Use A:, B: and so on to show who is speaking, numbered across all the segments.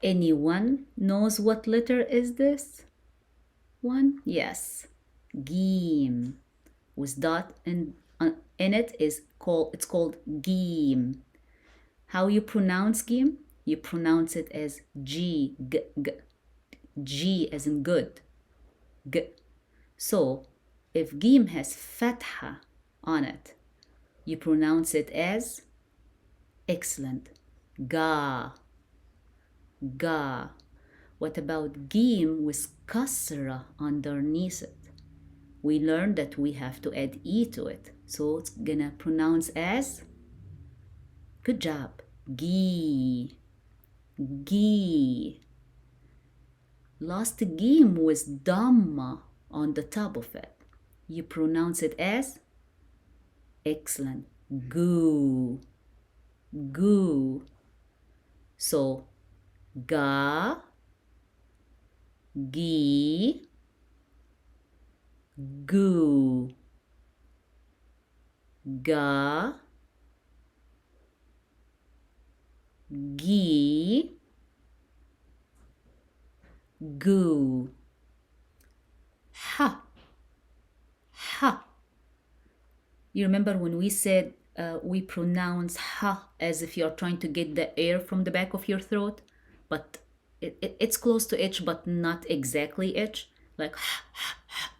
A: Anyone knows what letter is this one? Yes, Gim with dot in it it's called Gim. How you pronounce Gim? You pronounce it as G, g, g. G as in good, g. So if Gim has fatha on it, you pronounce it as excellent, ga, ga. What about Gim with kasra underneath it? We learned that we have to add E to it. So it's gonna pronounce as, good job, gi, gi. Last Gim with Dhamma on the top of it. You pronounce it as, excellent, goo, goo. So, ga, gi, goo, ga, gi, goo. Ha, ha. You remember when we said we pronounce ha as if you're trying to get the air from the back of your throat, but it's close to H, but not exactly H, like ha, ha, ha,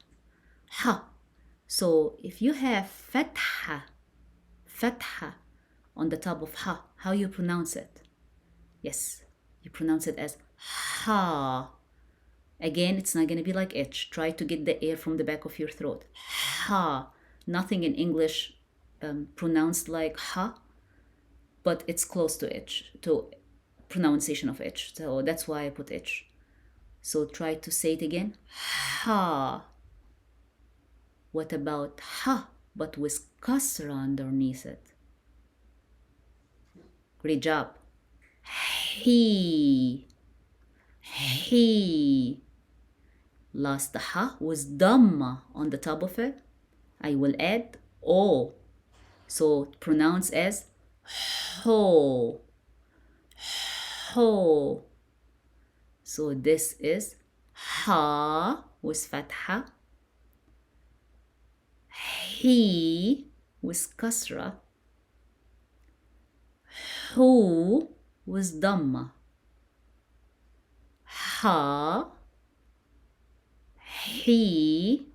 A: ha. So if you have fatha, fatha on the top of ha, how you pronounce it? Yes, you pronounce it as ha. Again, it's not going to be like H. Try to get the air from the back of your throat. Ha. Nothing in English pronounced like ha, but it's close to H, to pronunciation of H. So that's why I put H. So try to say it again. Ha. What about ha, but with kasra underneath it? Great job. He. He. Last ha with dhamma on the top of it. I will add o. So pronounce as ho. Ho. So this is ha with fatha. He with kasra. Hu with dhamma. Ha. He.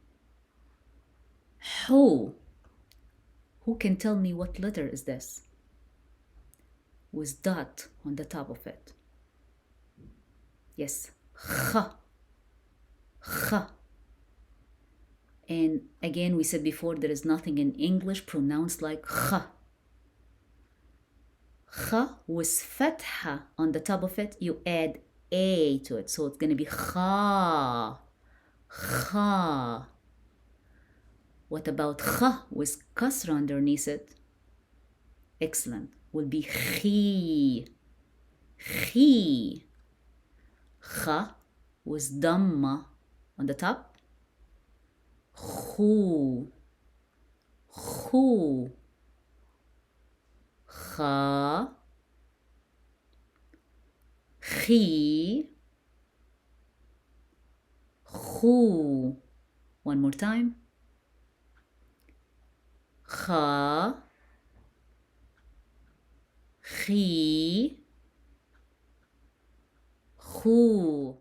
A: Hu. Who can tell me what letter is this? With dot on the top of it. Yes, kha, kha. And again, we said before, there is nothing in English pronounced like kha. Kha with fatha on the top of it, you add a to it. So it's going to be kha, kha. What about kha with kasra underneath it? Excellent. Will be khi, khi. Kha with dhamma on the top. Khu, khu. Kha, khi, khu. One more time. Kha, khi, khu.